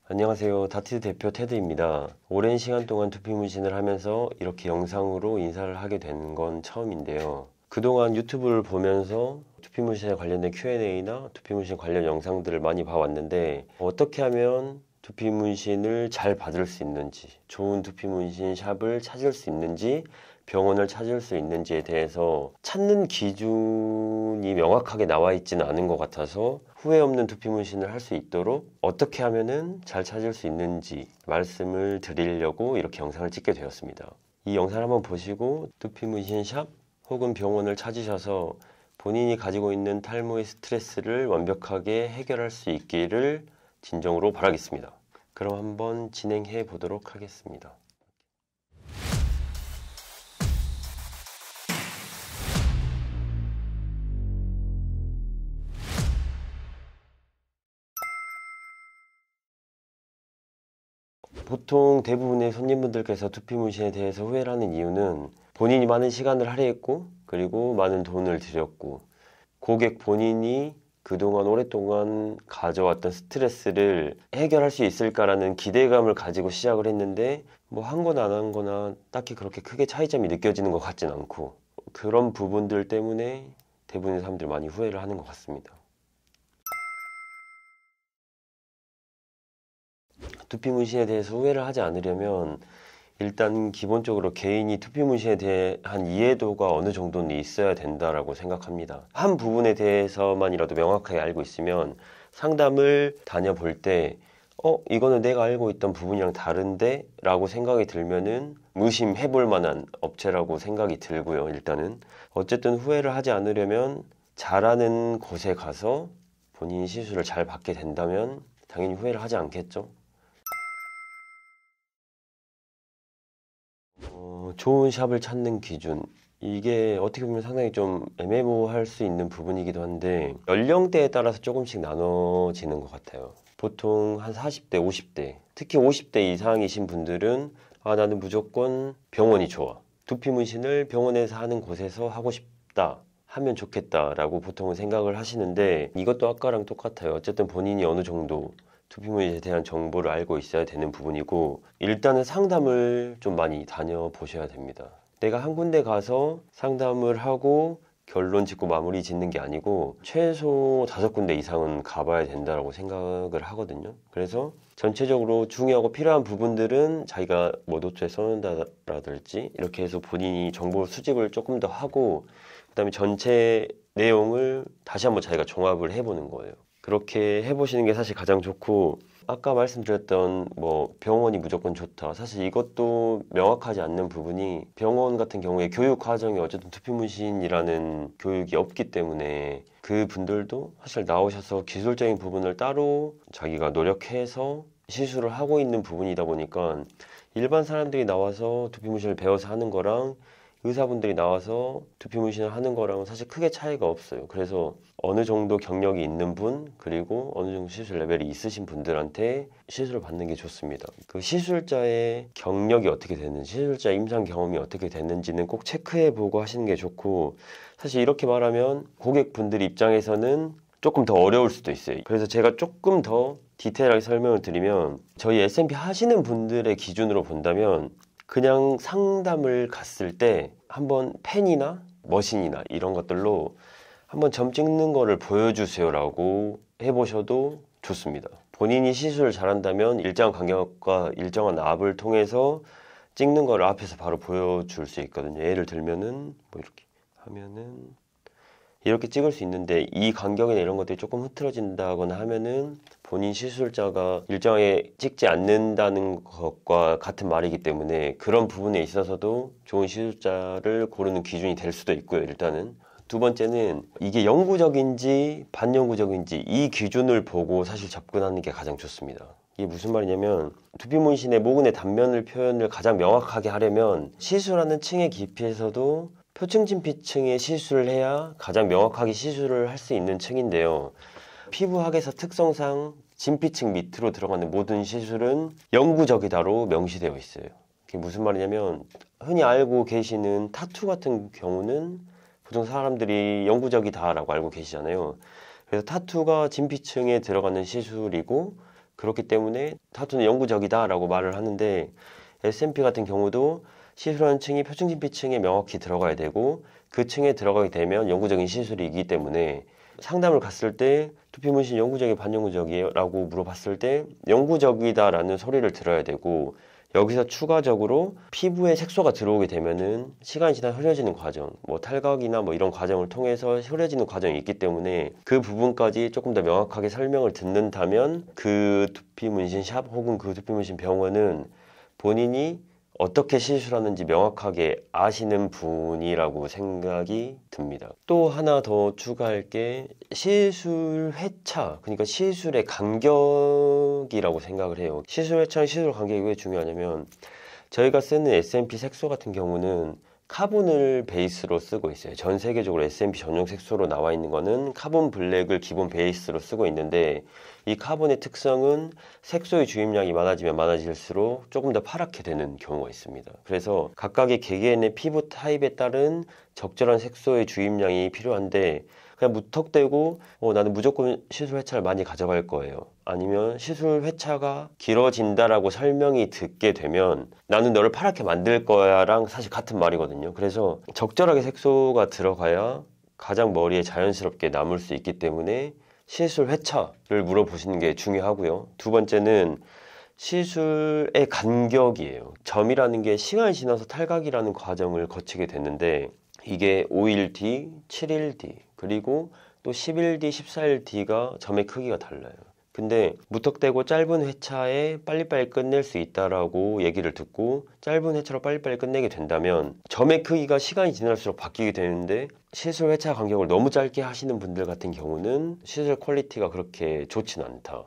안녕하세요. 다트 대표 테드입니다. 오랜 시간 동안 두피 문신을 하면서 이렇게 영상으로 인사를 하게 된 건 처음인데요. 그동안 유튜브를 보면서 두피 문신에 관련된 Q&A나 두피 문신 관련 영상들을 많이 봐왔는데 어떻게 하면 두피 문신을 잘 받을 수 있는지, 좋은 두피 문신 샵을 찾을 수 있는지, 병원을 찾을 수 있는지에 대해서 찾는 기준이 명확하게 나와 있지는 않은 것 같아서 후회 없는 두피 문신을 할 수 있도록 어떻게 하면은 잘 찾을 수 있는지 말씀을 드리려고 이렇게 영상을 찍게 되었습니다. 이 영상을 한번 보시고 두피 문신 샵 혹은 병원을 찾으셔서 본인이 가지고 있는 탈모의 스트레스를 완벽하게 해결할 수 있기를 진정으로 바라겠습니다. 그럼 한번 진행해 보도록 하겠습니다. 보통 대부분의 손님분들께서 두피 문신에 대해서 후회를 하는 이유는 본인이 많은 시간을 할애했고 그리고 많은 돈을 들였고 고객 본인이 그동안 오랫동안 가져왔던 스트레스를 해결할 수 있을까라는 기대감을 가지고 시작을 했는데 뭐 한 거나 안 한 거나 딱히 그렇게 크게 차이점이 느껴지는 것 같진 않고 그런 부분들 때문에 대부분의 사람들이 많이 후회를 하는 것 같습니다. 두피 문신에 대해서 후회를 하지 않으려면 일단 기본적으로 개인이 두피 문신에 대한 이해도가 어느 정도는 있어야 된다라고 생각합니다. 한 부분에 대해서만이라도 명확하게 알고 있으면 상담을 다녀볼 때 이거는 내가 알고 있던 부분이랑 다른데? 라고 생각이 들면은 무심해 볼 만한 업체라고 생각이 들고요. 일단은 어쨌든 후회를 하지 않으려면 잘하는 곳에 가서 본인이 시술을 잘 받게 된다면 당연히 후회를 하지 않겠죠. 좋은 샵을 찾는 기준. 이게 어떻게 보면 상당히 좀 애매모호할 수 있는 부분이기도 한데 연령대에 따라서 조금씩 나눠지는 것 같아요. 보통 한 40대, 50대, 특히 50대 이상이신 분들은 나는 무조건 병원이 좋아. 두피 문신을 병원에서 하는 곳에서 하고 싶다. 하면 좋겠다라고 보통은 생각을 하시는데 이것도 아까랑 똑같아요. 어쨌든 본인이 어느 정도 두피 문신에 대한 정보를 알고 있어야 되는 부분이고 일단은 상담을 좀 많이 다녀보셔야 됩니다. 내가 한 군데 가서 상담을 하고 결론 짓고 마무리 짓는 게 아니고 최소 5군데 이상은 가봐야 된다고 생각을 하거든요. 그래서 전체적으로 중요하고 필요한 부분들은 자기가 뭐 노트에 써놓는다라든지 이렇게 해서 본인이 정보 수집을 조금 더 하고 그다음에 전체 내용을 다시 한번 자기가 종합을 해보는 거예요. 그렇게 해보시는 게 사실 가장 좋고 아까 말씀드렸던 뭐 병원이 무조건 좋다. 사실 이것도 명확하지 않는 부분이 병원 같은 경우에 교육 과정이 어쨌든 두피 문신이라는 교육이 없기 때문에 그 분들도 사실 나오셔서 기술적인 부분을 따로 자기가 노력해서 시술을 하고 있는 부분이다 보니까 일반 사람들이 나와서 두피 문신을 배워서 하는 거랑 의사분들이 나와서 두피 문신을 하는 거랑은 사실 크게 차이가 없어요. 그래서 어느 정도 경력이 있는 분 그리고 어느 정도 시술 레벨이 있으신 분들한테 시술을 받는 게 좋습니다. 그 시술자의 경력이 어떻게 됐는지 시술자 임상 경험이 어떻게 됐는지는 꼭 체크해 보고 하시는 게 좋고 사실 이렇게 말하면 고객분들 입장에서는 조금 더 어려울 수도 있어요. 그래서 제가 조금 더 디테일하게 설명을 드리면 저희 S&P 하시는 분들의 기준으로 본다면 그냥 상담을 갔을 때 한번 펜이나 머신이나 이런 것들로 한번 점 찍는 거를 보여주세요라고 해보셔도 좋습니다. 본인이 시술을 잘한다면 일정한 간격과 일정한 압을 통해서 찍는 거를 앞에서 바로 보여줄 수 있거든요. 예를 들면은 뭐 이렇게 하면은 이렇게 찍을 수 있는데 이 간격이나 이런 것들이 조금 흐트러진다거나 하면은 본인 시술자가 일정하게 찍지 않는다는 것과 같은 말이기 때문에 그런 부분에 있어서도 좋은 시술자를 고르는 기준이 될 수도 있고요. 일단은 두 번째는 이게 영구적인지 반영구적인지 이 기준을 보고 사실 접근하는 게 가장 좋습니다. 이게 무슨 말이냐면 두피 문신의 모근의 단면을 표현을 가장 명확하게 하려면 시술하는 층의 깊이에서도 표층 진피층에 시술을 해야 가장 명확하게 시술을 할 수 있는 층인데요. 피부학에서 특성상 진피층 밑으로 들어가는 모든 시술은 영구적이다로 명시되어 있어요. 그게 무슨 말이냐면 흔히 알고 계시는 타투 같은 경우는 보통 사람들이 영구적이다라고 알고 계시잖아요. 그래서 타투가 진피층에 들어가는 시술이고 그렇기 때문에 타투는 영구적이다 라고 말을 하는데, SMP 같은 경우도 시술하는 층이 표층진피층에 명확히 들어가야 되고, 그 층에 들어가게 되면 영구적인 시술이기 때문에 상담을 갔을 때 두피 문신 영구적이에요, 반영구적이에요? 라고 물어봤을 때 영구적이다 라는 소리를 들어야 되고, 여기서 추가적으로 피부에 색소가 들어오게 되면은 시간이 지나 흐려지는 과정, 뭐 탈각이나 뭐 이런 과정을 통해서 흐려지는 과정이 있기 때문에 그 부분까지 조금 더 명확하게 설명을 듣는다면 그 두피 문신 샵 혹은 그 두피 문신 병원은 본인이 어떻게 시술하는지 명확하게 아시는 분이라고 생각이 듭니다. 또 하나 더 추가할 게 시술 회차, 그러니까 시술의 간격이라고 생각을 해요. 시술 회차랑 시술 간격이 왜 중요하냐면, 저희가 쓰는 SMP 색소 같은 경우는 카본을 베이스로 쓰고 있어요. 전 세계적으로 SMP 전용 색소로 나와 있는 거는 카본 블랙을 기본 베이스로 쓰고 있는데, 이 카본의 특성은 색소의 주입량이 많아지면 많아질수록 조금 더 파랗게 되는 경우가 있습니다. 그래서 각각의 개개인의 피부 타입에 따른 적절한 색소의 주입량이 필요한데, 그냥 무턱대고 나는 무조건 시술 회차를 많이 가져갈 거예요, 아니면 시술 회차가 길어진다라고 설명이 듣게 되면 나는 너를 파랗게 만들 거야 랑 사실 같은 말이거든요. 그래서 적절하게 색소가 들어가야 가장 머리에 자연스럽게 남을 수 있기 때문에 시술 회차를 물어보시는 게 중요하고요. 두 번째는 시술의 간격이에요. 점이라는 게 시간이 지나서 탈각이라는 과정을 거치게 됐는데, 이게 5일 뒤, 7일 뒤, 그리고 또 10일 뒤, 14일 뒤가 점의 크기가 달라요. 근데 무턱대고 짧은 회차에 빨리빨리 끝낼 수 있다라고 얘기를 듣고 짧은 회차로 빨리빨리 끝내게 된다면 점의 크기가 시간이 지날수록 바뀌게 되는데, 시술 회차 간격을 너무 짧게 하시는 분들 같은 경우는 시술 퀄리티가 그렇게 좋진 않다.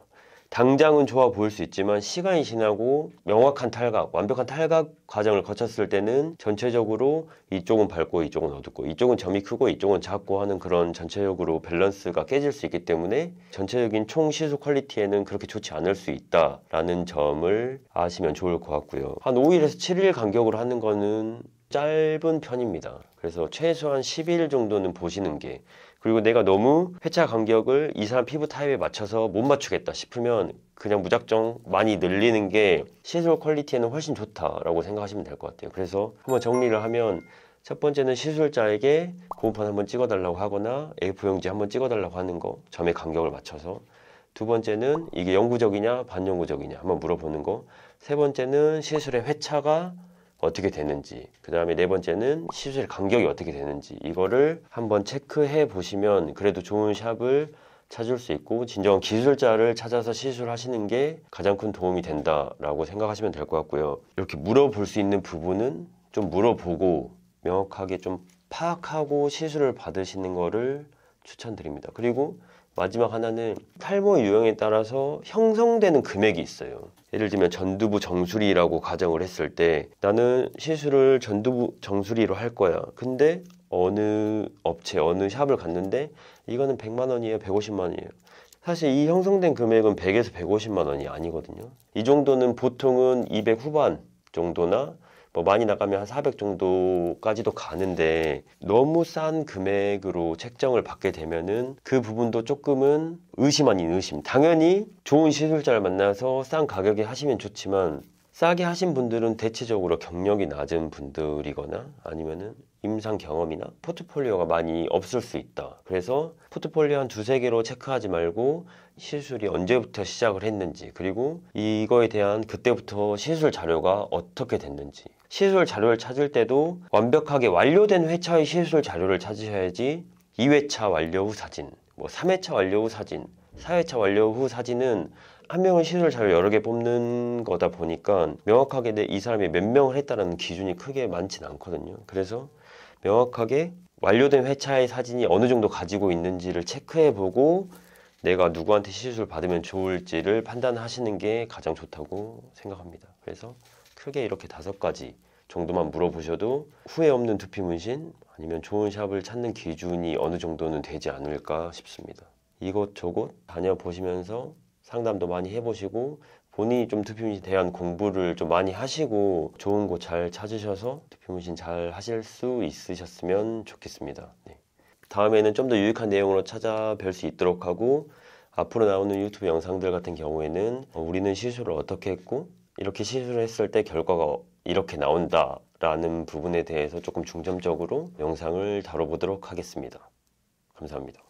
당장은 좋아 보일 수 있지만 시간이 지나고 명확한 탈각, 완벽한 탈각 과정을 거쳤을 때는 전체적으로 이쪽은 밝고 이쪽은 어둡고 이쪽은 점이 크고 이쪽은 작고 하는 그런 전체적으로 밸런스가 깨질 수 있기 때문에 전체적인 총 시술 퀄리티에는 그렇게 좋지 않을 수 있다라는 점을 아시면 좋을 것 같고요. 한 5일에서 7일 간격으로 하는 거는 짧은 편입니다. 그래서 최소한 10일 정도는 보시는 게, 그리고 내가 너무 회차 간격을 이 사람 피부 타입에 맞춰서 못 맞추겠다 싶으면 그냥 무작정 많이 늘리는 게 시술 퀄리티에는 훨씬 좋다라고 생각하시면 될 것 같아요. 그래서 한번 정리를 하면, 첫 번째는 시술자에게 고무판 한번 찍어달라고 하거나 A4용지 한번 찍어달라고 하는 거, 점의 간격을 맞춰서. 두 번째는 이게 영구적이냐 반영구적이냐 한번 물어보는 거. 세 번째는 시술의 회차가 어떻게 되는지, 그 다음에 네 번째는 시술의 간격이 어떻게 되는지, 이거를 한번 체크해 보시면 그래도 좋은 샵을 찾을 수 있고 진정한 기술자를 찾아서 시술하시는 게 가장 큰 도움이 된다라고 생각하시면 될 것 같고요. 이렇게 물어볼 수 있는 부분은 좀 물어보고 명확하게 좀 파악하고 시술을 받으시는 거를 추천드립니다. 그리고 마지막 하나는 탈모 유형에 따라서 형성되는 금액이 있어요. 예를 들면 전두부 정수리라고 가정을 했을 때 나는 시술을 전두부 정수리로 할 거야. 근데 어느 업체, 어느 샵을 갔는데 이거는 100만 원이에요, 150만 원이에요. 사실 이 형성된 금액은 100에서 150만 원이 아니거든요. 이 정도는 보통은 200 후반 정도나 뭐 많이 나가면 한 400 정도까지도 가는데, 너무 싼 금액으로 책정을 받게 되면은 그 부분도 조금은 의심 아닌 의심. 당연히 좋은 시술자를 만나서 싼 가격에 하시면 좋지만, 싸게 하신 분들은 대체적으로 경력이 낮은 분들이거나 아니면은 임상 경험이나 포트폴리오가 많이 없을 수 있다. 그래서 포트폴리오 한 두세 개로 체크하지 말고 시술이 언제부터 시작을 했는지, 그리고 이거에 대한 그때부터 시술 자료가 어떻게 됐는지. 시술 자료를 찾을 때도 완벽하게 완료된 회차의 시술 자료를 찾으셔야지 2회차 완료 후 사진, 뭐 3회차 완료 후 사진, 4회차 완료 후 사진은 한 명은 시술 자료 여러 개 뽑는 거다 보니까 명확하게 이 사람이 몇 명을 했다는 기준이 크게 많진 않거든요. 그래서 명확하게 완료된 회차의 사진이 어느 정도 가지고 있는지를 체크해보고 내가 누구한테 시술 받으면 좋을지를 판단하시는 게 가장 좋다고 생각합니다. 그래서 크게 이렇게 5가지 정도만 물어보셔도 후회 없는 두피 문신 아니면 좋은 샵을 찾는 기준이 어느 정도는 되지 않을까 싶습니다. 이것저것 다녀보시면서 상담도 많이 해보시고 본인이 좀 두피 문신에 대한 공부를 좀 많이 하시고 좋은 곳 잘 찾으셔서 두피 문신 잘 하실 수 있으셨으면 좋겠습니다. 네. 다음에는 좀 더 유익한 내용으로 찾아뵐 수 있도록 하고, 앞으로 나오는 유튜브 영상들 같은 경우에는 우리는 시술을 어떻게 했고 이렇게 시술을 했을 때 결과가 이렇게 나온다 라는 부분에 대해서 조금 중점적으로 영상을 다뤄보도록 하겠습니다. 감사합니다.